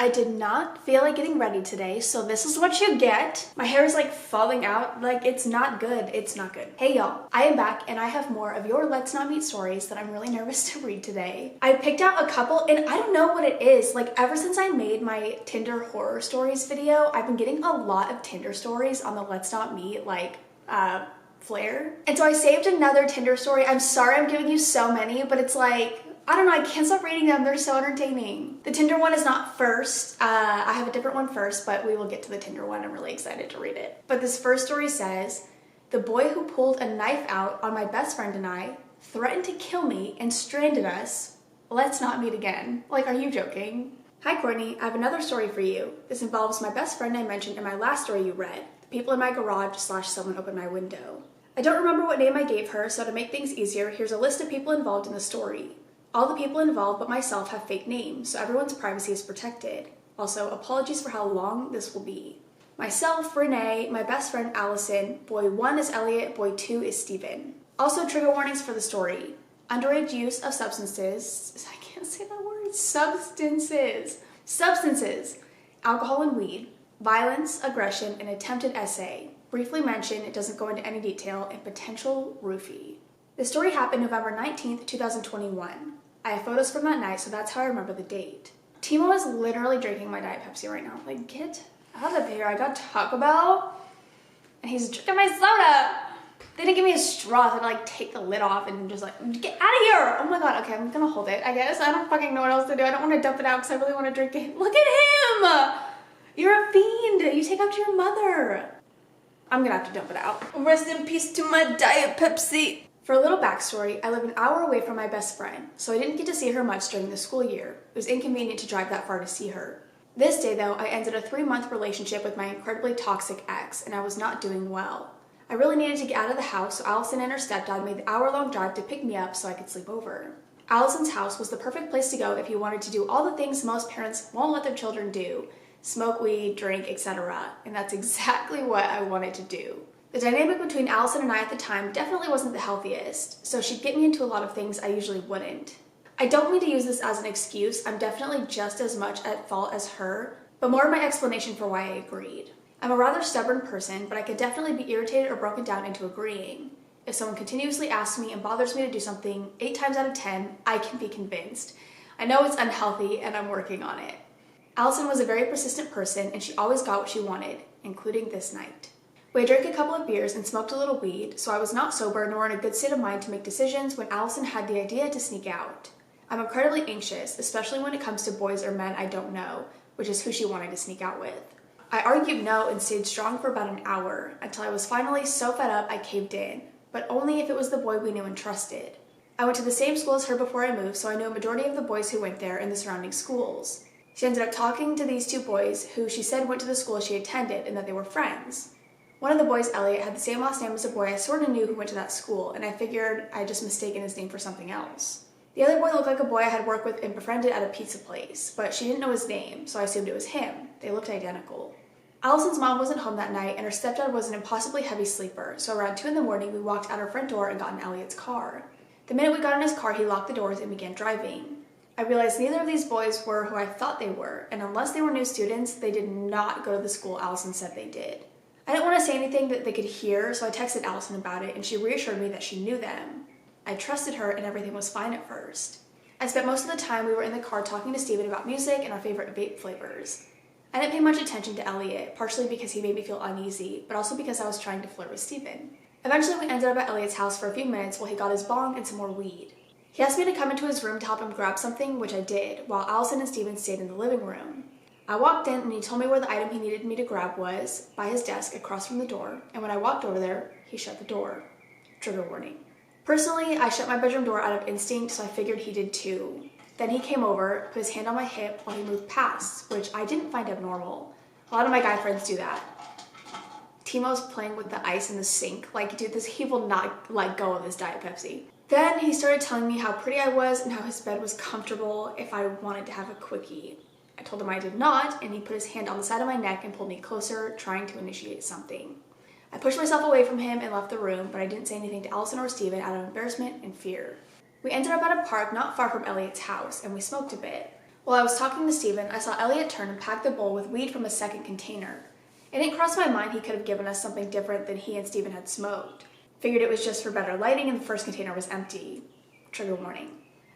I did not feel like getting ready today, so this is what you get. My hair is like falling out, like it's not good. It's not good. Hey y'all, I am back and I have more of your Let's Not Meet stories that I'm really nervous to read today. I picked out a couple and I don't know what it is. Like ever since I made my Tinder horror stories video, I've been getting a lot of Tinder stories on the Let's Not Meet flare. And so I saved another Tinder story. I'm sorry I'm giving you so many, but it's like, I don't know, I can't stop reading them. They're so entertaining. The Tinder one is not first. I have a different one first, but we will get to the Tinder one. I'm really excited to read it. But this first story says, the boy who pulled a knife out on my best friend and I threatened to kill me and stranded us. Let's not meet again. Like, are you joking? Hi Courtney, I have another story for you. This involves my best friend I mentioned in my last story you read. The people in my garage / someone opened my window. I don't remember what name I gave her, so to make things easier, here's a list of people involved in the story. All the people involved but myself have fake names, so everyone's privacy is protected. Also, apologies for how long this will be. Myself, Renee, my best friend Allison, boy 1 is Elliot, boy 2 is Steven. Also, trigger warnings for the story. Underage use of substances, I can't say that word, substances, alcohol and weed, violence, aggression, and attempted essay. Briefly mentioned, it doesn't go into any detail, and potential roofie. The story happened November 19th, 2021. I have photos from that night, so that's how I remember the date. Timo is literally drinking my Diet Pepsi right now. Like, get out of here. I got Taco Bell, and he's drinking my soda. They didn't give me a straw, so I had to like take the lid off and just like, get out of here. Oh my God, okay, I'm gonna hold it, I guess. I don't fucking know what else to do. I don't want to dump it out because I really want to drink it. Look at him. You're a fiend. You take after your mother. I'm gonna have to dump it out. Rest in peace to my Diet Pepsi. For a little backstory, I live an hour away from my best friend, so I didn't get to see her much during the school year. It was inconvenient to drive that far to see her. This day though, I ended a 3-month relationship with my incredibly toxic ex, and I was not doing well. I really needed to get out of the house, so Allison and her stepdad made the hour-long drive to pick me up so I could sleep over. Allison's house was the perfect place to go if you wanted to do all the things most parents won't let their children do. Smoke weed, drink, etc. And that's exactly what I wanted to do. The dynamic between Allison and I at the time definitely wasn't the healthiest, so she'd get me into a lot of things I usually wouldn't. I don't mean to use this as an excuse, I'm definitely just as much at fault as her, but more of my explanation for why I agreed. I'm a rather stubborn person, but I could definitely be irritated or broken down into agreeing. If someone continuously asks me and bothers me to do something 8 times out of 10, I can be convinced. I know it's unhealthy and I'm working on it. Allison was a very persistent person and she always got what she wanted, including this night. We drank a couple of beers and smoked a little weed, so I was not sober nor in a good state of mind to make decisions when Allison had the idea to sneak out. I'm incredibly anxious, especially when it comes to boys or men I don't know, which is who she wanted to sneak out with. I argued no and stayed strong for about an hour, until I was finally so fed up I caved in, but only if it was the boy we knew and trusted. I went to the same school as her before I moved, so I knew a majority of the boys who went there and the surrounding schools. She ended up talking to these 2 boys who she said went to the school she attended and that they were friends. One of the boys, Elliot, had the same last name as a boy I sort of knew who went to that school, and I figured I'd just mistaken his name for something else. The other boy looked like a boy I had worked with and befriended at a pizza place, but she didn't know his name, so I assumed it was him. They looked identical. Allison's mom wasn't home that night, and her stepdad was an impossibly heavy sleeper, so around 2 in the morning we walked out our front door and got in Elliot's car. The minute we got in his car, he locked the doors and began driving. I realized neither of these boys were who I thought they were, and unless they were new students, they did not go to the school Allison said they did. I didn't want to say anything that they could hear, so I texted Allison about it and she reassured me that she knew them. I trusted her and everything was fine at first. I spent most of the time we were in the car talking to Steven about music and our favorite vape flavors. I didn't pay much attention to Elliot, partially because he made me feel uneasy, but also because I was trying to flirt with Steven. Eventually we ended up at Elliot's house for a few minutes while he got his bong and some more weed. He asked me to come into his room to help him grab something, which I did, while Allison and Steven stayed in the living room. I walked in and he told me where the item he needed me to grab was, by his desk across from the door, and when I walked over there, he shut the door. Trigger warning. Personally, I shut my bedroom door out of instinct, so I figured he did too. Then he came over, put his hand on my hip while he moved past, which I didn't find abnormal. A lot of my guy friends do that. Timo's playing with the ice in the sink. Like, dude, he will not let go of his Diet Pepsi. Then he started telling me how pretty I was and how his bed was comfortable if I wanted to have a quickie. I told him I did not, and he put his hand on the side of my neck and pulled me closer, trying to initiate something. I pushed myself away from him and left the room, but I didn't say anything to Allison or Steven out of embarrassment and fear. We ended up at a park not far from Elliot's house, and we smoked a bit. While I was talking to Steven, I saw Elliot turn and pack the bowl with weed from a second container. It didn't cross my mind he could have given us something different than he and Steven had smoked. Figured it was just for better lighting and the first container was empty. Trigger warning.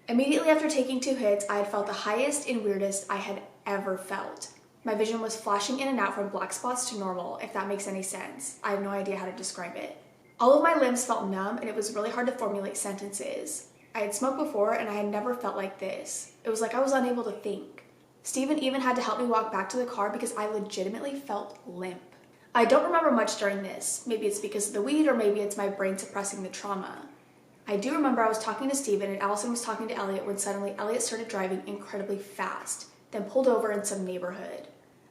Immediately after taking 2 hits, I had felt the highest and weirdest I had ever felt. My vision was flashing in and out from black spots to normal, if that makes any sense. I have no idea how to describe it. All of my limbs felt numb and it was really hard to formulate sentences. I had smoked before and I had never felt like this. It was like I was unable to think. Steven even had to help me walk back to the car because I legitimately felt limp. I don't remember much during this. Maybe it's because of the weed or maybe it's my brain suppressing the trauma. I do remember I was talking to Steven and Allison was talking to Elliot when suddenly Elliot started driving incredibly fast, then pulled over in some neighborhood.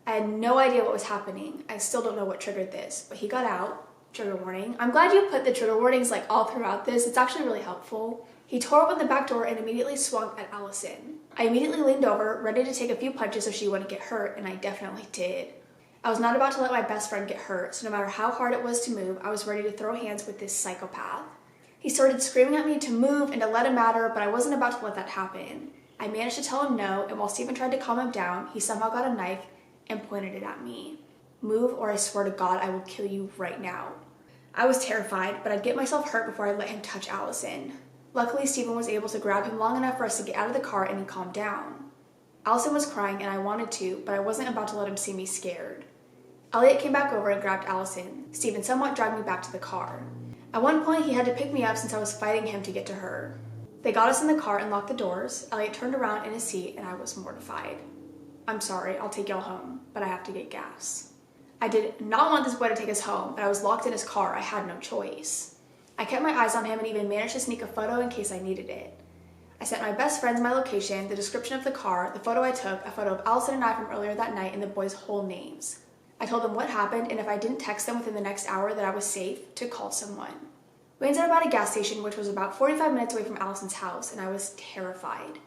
I had no idea what was happening. I still don't know what triggered this, but he got out. Trigger warning. I'm glad you put the trigger warnings like all throughout this. It's actually really helpful. He tore open the back door and immediately swung at Allison. I immediately leaned over, ready to take a few punches so she wouldn't get hurt, and I definitely did. I was not about to let my best friend get hurt, so no matter how hard it was to move, I was ready to throw hands with this psychopath. He started screaming at me to move and to let him matter, but I wasn't about to let that happen. I managed to tell him no, and while Steven tried to calm him down, he somehow got a knife and pointed it at me. Move or I swear to God I will kill you right now. I was terrified, but I'd get myself hurt before I let him touch Allison. Luckily, Steven was able to grab him long enough for us to get out of the car and he calmed down. Allison was crying and I wanted to, but I wasn't about to let him see me scared. Elliot came back over and grabbed Allison. Steven somewhat dragged me back to the car. At one point, he had to pick me up since I was fighting him to get to her. They got us in the car and locked the doors. Elliot turned around in his seat and I was mortified. I'm sorry, I'll take y'all home, but I have to get gas. I did not want this boy to take us home, but I was locked in his car. I had no choice. I kept my eyes on him and even managed to sneak a photo in case I needed it. I sent my best friends my location, the description of the car, the photo I took, a photo of Allison and I from earlier that night, and the boys' whole names. I told them what happened, and if I didn't text them within the next hour that I was safe, to call someone. We ended up at a gas station, which was about 45 minutes away from Allison's house, and I was terrified.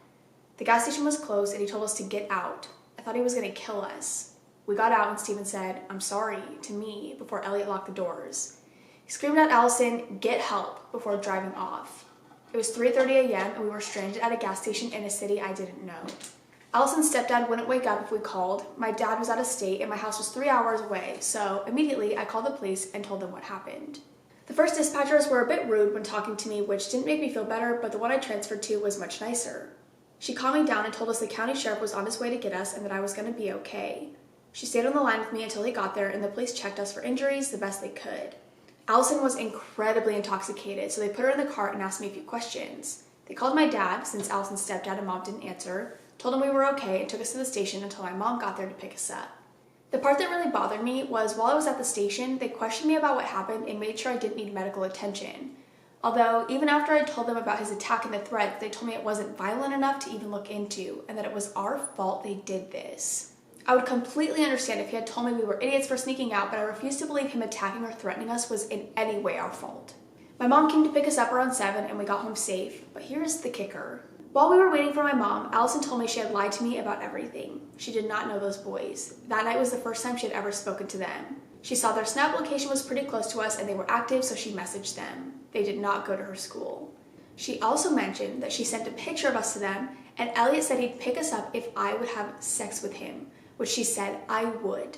The gas station was closed, and he told us to get out. I thought he was going to kill us. We got out, and Steven said, "I'm sorry," to me, before Elliot locked the doors. He screamed at Allison, "Get help," before driving off. It was 3:30 a.m., and we were stranded at a gas station in a city I didn't know. Allison's stepdad wouldn't wake up if we called. My dad was out of state, and my house was 3 hours away, so immediately I called the police and told them what happened. The first dispatchers were a bit rude when talking to me, which didn't make me feel better, but the one I transferred to was much nicer. She calmed me down and told us the county sheriff was on his way to get us and that I was going to be okay. She stayed on the line with me until he got there, and the police checked us for injuries the best they could. Allison was incredibly intoxicated, so they put her in the car and asked me a few questions. They called my dad, since Allison's stepdad and mom didn't answer, told him we were okay, and took us to the station until my mom got there to pick us up. The part that really bothered me was while I was at the station, they questioned me about what happened and made sure I didn't need medical attention. Although, even after I told them about his attack and the threats, they told me it wasn't violent enough to even look into, and that it was our fault they did this. I would completely understand if he had told me we were idiots for sneaking out, but I refused to believe him attacking or threatening us was in any way our fault. My mom came to pick us up around 7 and we got home safe, but here's the kicker. While we were waiting for my mom, Allison told me she had lied to me about everything. She did not know those boys. That night was the first time she had ever spoken to them. She saw their Snap location was pretty close to us and they were active, so she messaged them. They did not go to her school. She also mentioned that she sent a picture of us to them, and Elliot said he'd pick us up if I would have sex with him, which she said I would.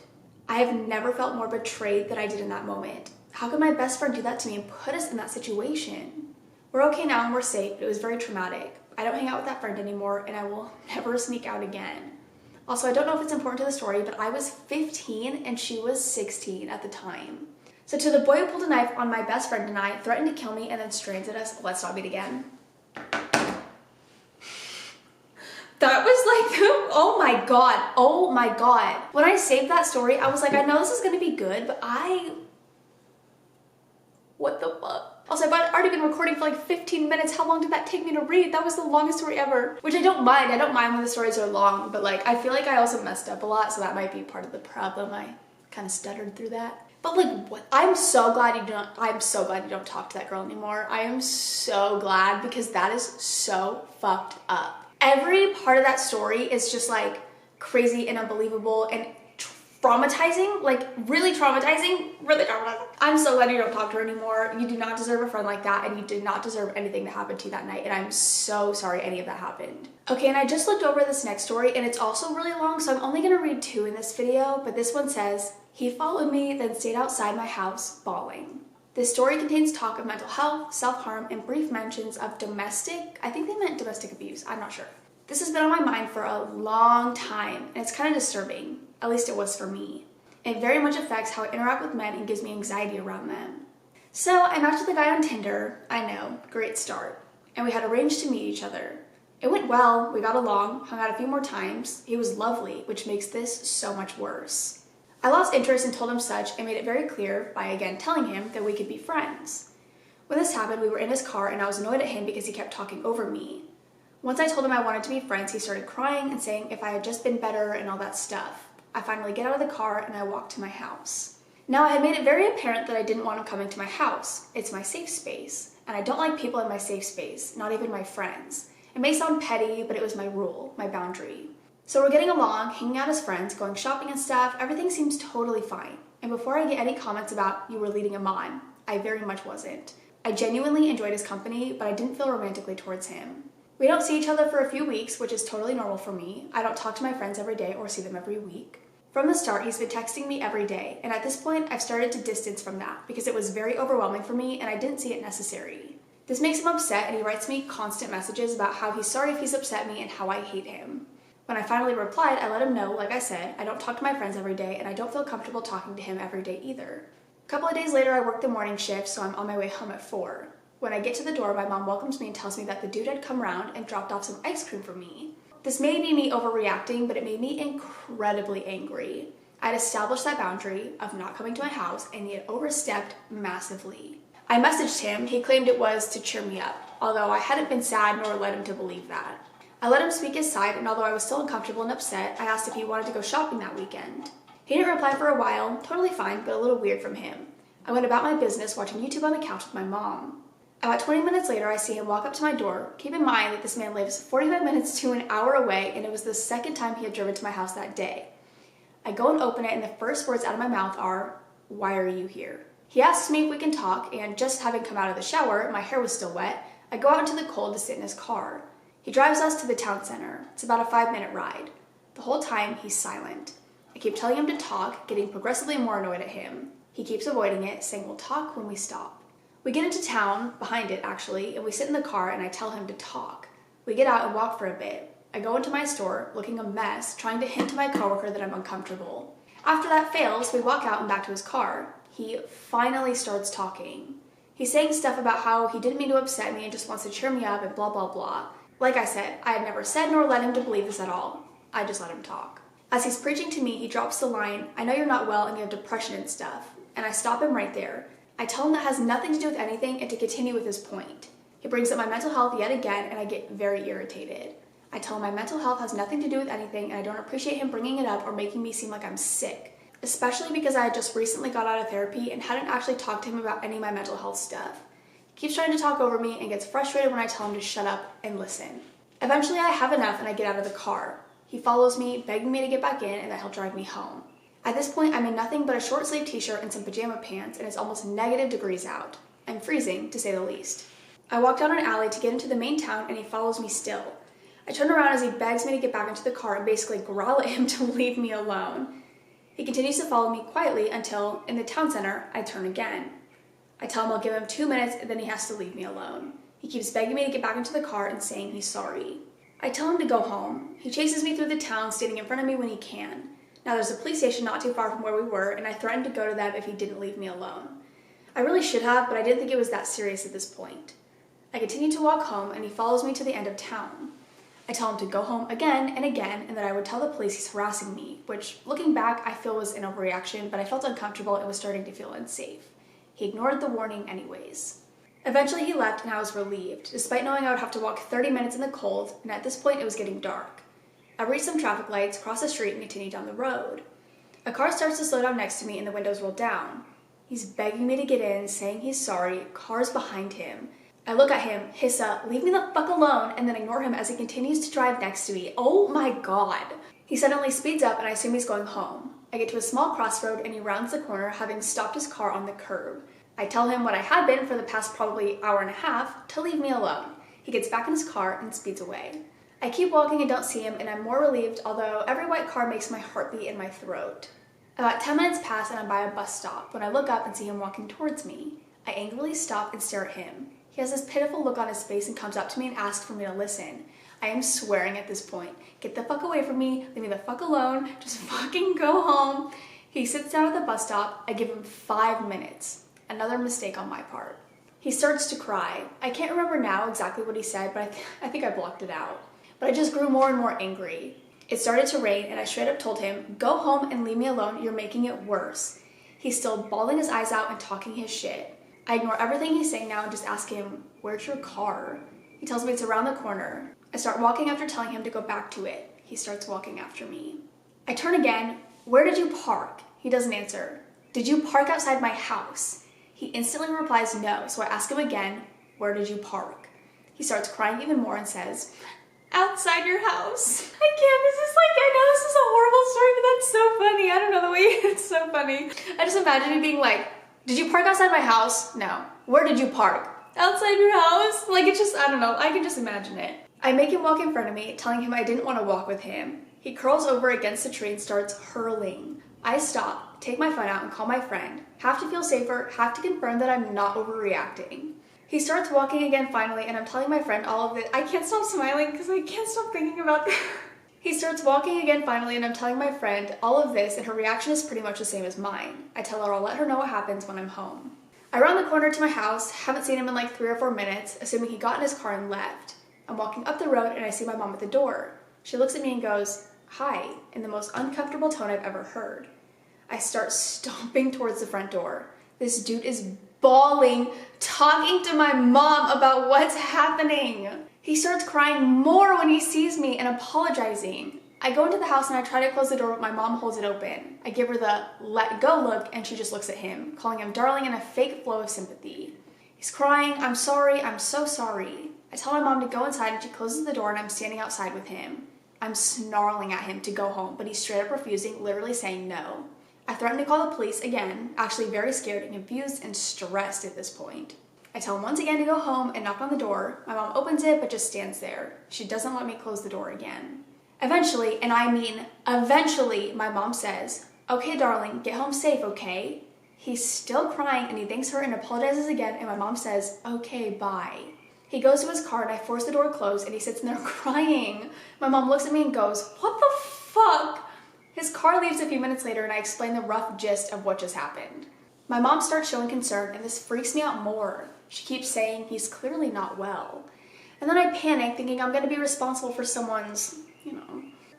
I have never felt more betrayed than I did in that moment. How could my best friend do that to me and put us in that situation? We're okay now and we're safe, but it was very traumatic. I don't hang out with that friend anymore, and I will never sneak out again. Also, I don't know if it's important to the story, but I was 15 and she was 16 at the time. So to the boy who pulled a knife on my best friend and I, threatened to kill me, and then stranded us, let's not meet again. That was like, oh my god. When I saved that story, I was like, I know this is gonna be good, but what the fuck? Also, I've already been recording for like 15 minutes. How long did that take me to read? That was the longest story ever. Which I don't mind. I don't mind when the stories are long, but like, I feel like I also messed up a lot, so that might be part of the problem. I kind of stuttered through that. But like, what? I'm so glad you don't talk to that girl anymore. I am so glad, because that is so fucked up. Every part of that story is just like crazy and unbelievable and traumatizing, like really traumatizing, really traumatizing. I'm so glad you don't talk to her anymore. You do not deserve a friend like that, and you did not deserve anything to happen to you that night, and I'm so sorry any of that happened. Okay, and I just looked over this next story, and it's also really long, so I'm only gonna read 2 in this video, but this one says, "He followed me, then stayed outside my house bawling." This story contains talk of mental health, self-harm, and brief mentions of domestic, I think they meant domestic abuse, I'm not sure. This has been on my mind for a long time, and it's kind of disturbing. At least it was for me. It very much affects how I interact with men and gives me anxiety around them. So I matched with a guy on Tinder. I know, great start. And we had arranged to meet each other. It went well, we got along, hung out a few more times. He was lovely, which makes this so much worse. I lost interest and told him such and made it very clear by again telling him that we could be friends. When this happened, we were in his car and I was annoyed at him because he kept talking over me. Once I told him I wanted to be friends, he started crying and saying if I had just been better and all that stuff. I finally get out of the car and I walk to my house. Now, I had made it very apparent that I didn't want him coming to my house. It's my safe space, and I don't like people in my safe space, not even my friends. It may sound petty, but it was my rule, my boundary. So we're getting along, hanging out as friends, going shopping and stuff. Everything seems totally fine. And before I get any comments about you were leading him on, I very much wasn't. I genuinely enjoyed his company, but I didn't feel romantically towards him. We don't see each other for a few weeks, which is totally normal for me. I don't talk to my friends every day or see them every week. From the start, he's been texting me every day, and at this point, I've started to distance from that because it was very overwhelming for me and I didn't see it necessary. This makes him upset and he writes me constant messages about how he's sorry if he's upset me and how I hate him. When I finally replied, I let him know, like I said, I don't talk to my friends every day and I don't feel comfortable talking to him every day either. A couple of days later, I work the morning shift, so I'm on my way home at 4. When I get to the door, my mom welcomes me and tells me that the dude had come around and dropped off some ice cream for me. This may be me overreacting, but it made me incredibly angry. I had established that boundary of not coming to my house and he had overstepped massively. I messaged him, he claimed it was to cheer me up, although I hadn't been sad nor led him to believe that. I let him speak his side, and although I was still uncomfortable and upset, I asked if he wanted to go shopping that weekend. He didn't reply for a while, totally fine, but a little weird from him. I went about my business watching YouTube on the couch with my mom. About 20 minutes later, I see him walk up to my door. Keep in mind that this man lives 45 minutes to an hour away, and it was the second time he had driven to my house that day. I go and open it, and the first words out of my mouth are, "Why are you here?" He asks me if we can talk, and just having come out of the shower, my hair was still wet, I go out into the cold to sit in his car. He drives us to the town center. It's about a 5-minute ride. The whole time, he's silent. I keep telling him to talk, getting progressively more annoyed at him. He keeps avoiding it, saying we'll talk when we stop. We get into town, behind it actually, and we sit in the car and I tell him to talk. We get out and walk for a bit. I go into my store, looking a mess, trying to hint to my coworker that I'm uncomfortable. After that fails, we walk out and back to his car. He finally starts talking. He's saying stuff about how he didn't mean to upset me and just wants to cheer me up and blah blah blah. Like I said, I had never said nor led him to believe this at all. I just let him talk. As he's preaching to me, he drops the line, "I know you're not well and you have depression and stuff." And I stop him right there. I tell him that has nothing to do with anything and to continue with his point. He brings up my mental health yet again and I get very irritated. I tell him my mental health has nothing to do with anything and I don't appreciate him bringing it up or making me seem like I'm sick, especially because I had just recently got out of therapy and hadn't actually talked to him about any of my mental health stuff. He keeps trying to talk over me and gets frustrated when I tell him to shut up and listen. Eventually I have enough and I get out of the car. He follows me, begging me to get back in and that he'll drive me home. At this point, I'm in nothing but a short-sleeved t-shirt and some pajama pants, and it's almost -degrees out. I'm freezing, to say the least. I walk down an alley to get into the main town, and he follows me still. I turn around as he begs me to get back into the car and basically growl at him to leave me alone. He continues to follow me quietly until, in the town center, I turn again. I tell him I'll give him 2 minutes, and then he has to leave me alone. He keeps begging me to get back into the car and saying he's sorry. I tell him to go home. He chases me through the town, standing in front of me when he can. Now there's a police station not too far from where we were, and I threatened to go to them if he didn't leave me alone. I really should have, but I didn't think it was that serious at this point. I continue to walk home, and he follows me to the end of town. I tell him to go home again and again, and that I would tell the police he's harassing me, which, looking back, I feel was an overreaction, but I felt uncomfortable and was starting to feel unsafe. He ignored the warning anyways. Eventually he left, and I was relieved, despite knowing I would have to walk 30 minutes in the cold, and at this point it was getting dark. I reached some traffic lights, crossed the street, and continued down the road. A car starts to slow down next to me and the windows roll down. He's begging me to get in, saying he's sorry, cars behind him. I look at him, hiss up, "Leave me the fuck alone," and then ignore him as he continues to drive next to me. Oh my god. He suddenly speeds up and I assume he's going home. I get to a small crossroad and he rounds the corner, having stopped his car on the curb. I tell him what I had been for the past probably hour and a half to leave me alone. He gets back in his car and speeds away. I keep walking and don't see him, and I'm more relieved, although every white car makes my heart beat in my throat. About 10 minutes pass and I'm by a bus stop when I look up and see him walking towards me. I angrily stop and stare at him. He has this pitiful look on his face and comes up to me and asks for me to listen. I am swearing at this point. Get the fuck away from me, leave me the fuck alone, just fucking go home. He sits down at the bus stop. I give him 5 minutes. Another mistake on my part. He starts to cry. I can't remember now exactly what he said, but I think I blocked it out. But I just grew more and more angry. It started to rain and I straight up told him, go home and leave me alone, you're making it worse. He's still bawling his eyes out and talking his shit. I ignore everything he's saying now and just ask him, where's your car? He tells me it's around the corner. I start walking after telling him to go back to it. He starts walking after me. I turn again. Where did you park? He doesn't answer. Did you park outside my house? He instantly replies no, so I ask him again, where did you park? He starts crying even more and says, outside your house. I can't, I know this is a horrible story, but that's so funny. I don't know the way, it's so funny. I just imagine you being like, did you park outside my house? No. Where did you park? Outside your house? Like, it's just, I don't know, I can just imagine it. I make him walk in front of me, telling him I didn't want to walk with him. He curls over against the tree and starts hurling. I stop, take my phone out and call my friend. Have to feel safer, have to confirm that I'm not overreacting. He starts walking again finally, and I'm telling my friend all of it. I can't stop smiling because I can't stop thinking about that. He starts walking again finally, and I'm telling my friend all of this, and her reaction is pretty much the same as mine. I tell her I'll let her know what happens when I'm home. I round the corner to my house, haven't seen him in like 3 or 4 minutes, assuming he got in his car and left. I'm walking up the road and I see my mom at the door. She looks at me and goes, hi, in the most uncomfortable tone I've ever heard. I start stomping towards the front door. This dude is bawling, talking to my mom about what's happening. He starts crying more when he sees me and apologizing. I go into the house and I try to close the door, but my mom holds it open. I give her the let go look and she just looks at him, calling him darling in a fake flow of sympathy. He's crying, I'm sorry, I'm so sorry. I tell my mom to go inside and she closes the door and I'm standing outside with him. I'm snarling at him to go home, but he's straight up refusing, literally saying no. I threaten to call the police again, actually very scared and confused and stressed at this point. I tell him once again to go home and knock on the door. My mom opens it but just stands there. She doesn't let me close the door again. Eventually, and I mean eventually, my mom says, okay darling, get home safe, okay? He's still crying and he thanks her and apologizes again and my mom says, okay, bye. He goes to his car and I force the door closed and he sits in there crying. My mom looks at me and goes, what the fuck? His car leaves a few minutes later and I explain the rough gist of what just happened. My mom starts showing concern and this freaks me out more. She keeps saying he's clearly not well. And then I panic thinking I'm going to be responsible for someone's,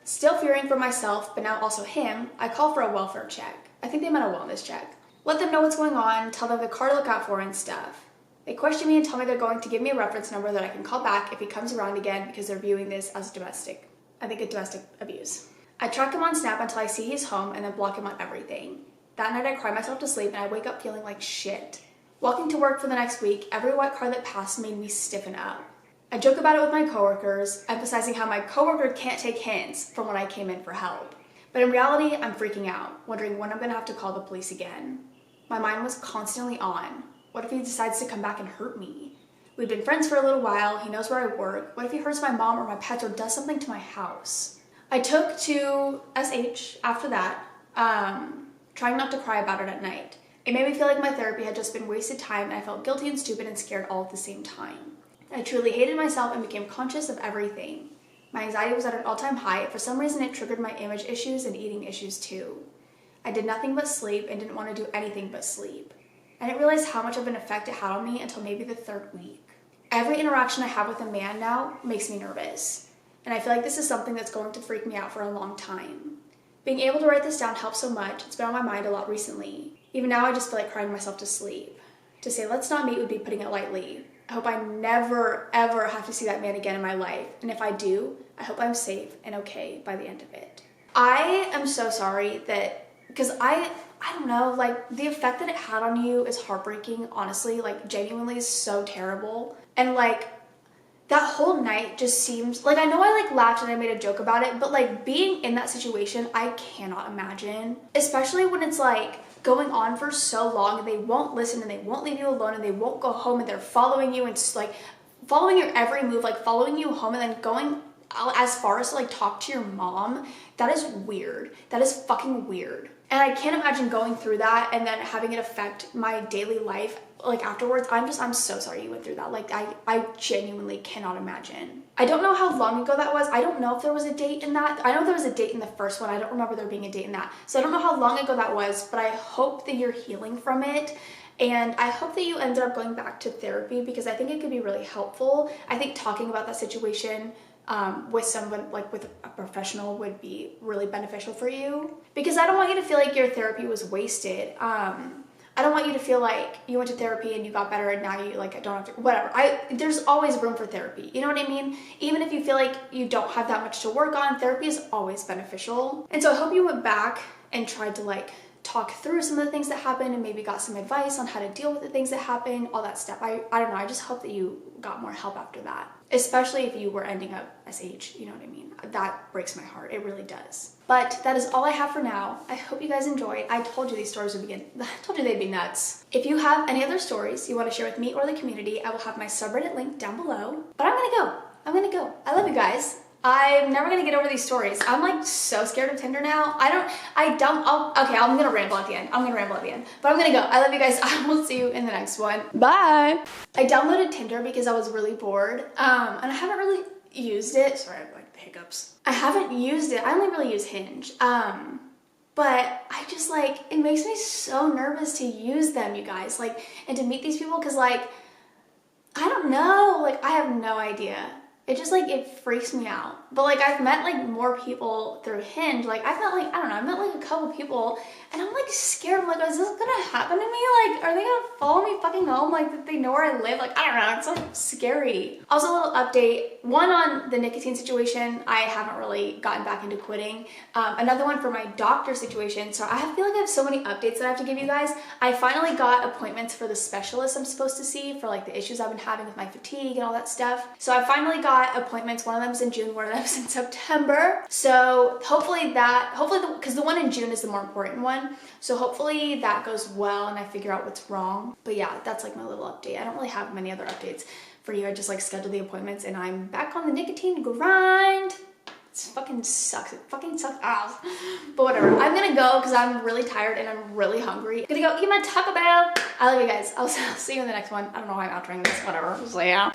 Still fearing for myself, but now also him, I call for a welfare check. I think they meant a wellness check. Let them know what's going on, tell them the car to look out for and stuff. They question me and tell me they're going to give me a reference number that I can call back if he comes around again because they're viewing this as domestic abuse. I track him on Snap until I see he's home and then block him on everything. That night I cry myself to sleep and I wake up feeling like shit. Walking to work for the next week, every white car that passed made me stiffen up. I joke about it with my coworkers, emphasizing how my coworker can't take hints from when I came in for help. But in reality, I'm freaking out, wondering when I'm gonna have to call the police again. My mind was constantly on. What if he decides to come back and hurt me? We've been friends for a little while, he knows where I work. What if he hurts my mom or my pets or does something to my house? I took to SH after that, trying not to cry about it at night. It made me feel like my therapy had just been wasted time and I felt guilty and stupid and scared all at the same time. I truly hated myself and became conscious of everything. My anxiety was at an all-time high. For some reason, it triggered my image issues and eating issues too. I did nothing but sleep and didn't want to do anything but sleep. I didn't realize how much of an effect it had on me until maybe the 3rd week. Every interaction I have with a man now makes me nervous. And I feel like this is something that's going to freak me out for a long time. Being able to write this down helps so much. It's been on my mind a lot recently. Even now, I just feel like crying myself to sleep. To say let's not meet would be putting it lightly. I hope I never, ever have to see that man again in my life. And if I do, I hope I'm safe and okay by the end of it. I am so sorry that, because I don't know, like the effect that it had on you is heartbreaking, honestly, like genuinely is so terrible. And like, that whole night just seems like, I know I like laughed and I made a joke about it, but like being in that situation, I cannot imagine, especially when it's like going on for so long and they won't listen and they won't leave you alone and they won't go home and they're following you and like following your every move, like following you home and then going as far as to like talk to your mom. That is weird. That is fucking weird. And I can't imagine going through that and then having it affect my daily life like afterwards. I'm so sorry you went through that. Like I genuinely cannot imagine. I don't know how long ago that was. I don't know if there was a date in that. I know there was a date in the first one. I don't remember there being a date in that. So I don't know how long ago that was, but I hope that you're healing from it. And I hope that you ended up going back to therapy because I think it could be really helpful. I think talking about that situation with someone, like with a professional, would be really beneficial for you, because I don't want you to feel like your therapy was wasted. I don't want you to feel like you went to therapy and you got better and now you like don't have to, whatever. There's always room for therapy. You know what I mean? Even if you feel like you don't have that much to work on, therapy is always beneficial. And so I hope you went back and tried to like talk through some of the things that happened and maybe got some advice on how to deal with the things that happened, all that stuff. I don't know. I just hope that you got more help after that, especially if you were ending up SH, you know what I mean? That breaks my heart. It really does. But that is all I have for now. I hope you guys enjoyed. I told you these stories would I told you they'd be nuts. If you have any other stories you want to share with me or the community, I will have my subreddit link down below. But I'm gonna go. I love you guys. I'm never gonna get over these stories. I'm like so scared of Tinder now. I'm gonna ramble at the end. But I'm gonna go. I love you guys. I will see you in the next one. Bye. I downloaded Tinder because I was really bored. And I haven't really used it. Sorry, I have like the hiccups. I haven't used it. I only really use Hinge. But I just like, it makes me so nervous to use them, you guys. Like, and to meet these people, because like, I don't know. Like, I have no idea. It just like, it freaks me out. But like, I've met like more people through Hinge. Like I've met like, I don't know, I've met like a couple people and I'm like scared. I'm like, is this gonna happen to me? Like, are they gonna follow me fucking home? Like, that they know where I live? Like, I don't know, it's like scary. Also, a little update, one on the nicotine situation. I haven't really gotten back into quitting. Another one for my doctor situation. So I feel like I have so many updates that I have to give you guys. I finally got appointments for the specialist I'm supposed to see for like the issues I've been having with my fatigue and all that stuff. So I finally got appointments. One of them's in June, one of them's in September. So hopefully because the one in June is the more important one. So hopefully that goes well and I figure out what's wrong. But yeah, that's like my little update. I don't really have many other updates for you. I just like schedule the appointments and I'm back on the nicotine grind. It fucking sucks. It fucking sucks ass. But whatever. I'm gonna go because I'm really tired and I'm really hungry. I'm gonna go eat my Taco Bell. I love you guys. I'll see you in the next one. I don't know why I'm outdoing this. Whatever. Just like, yeah.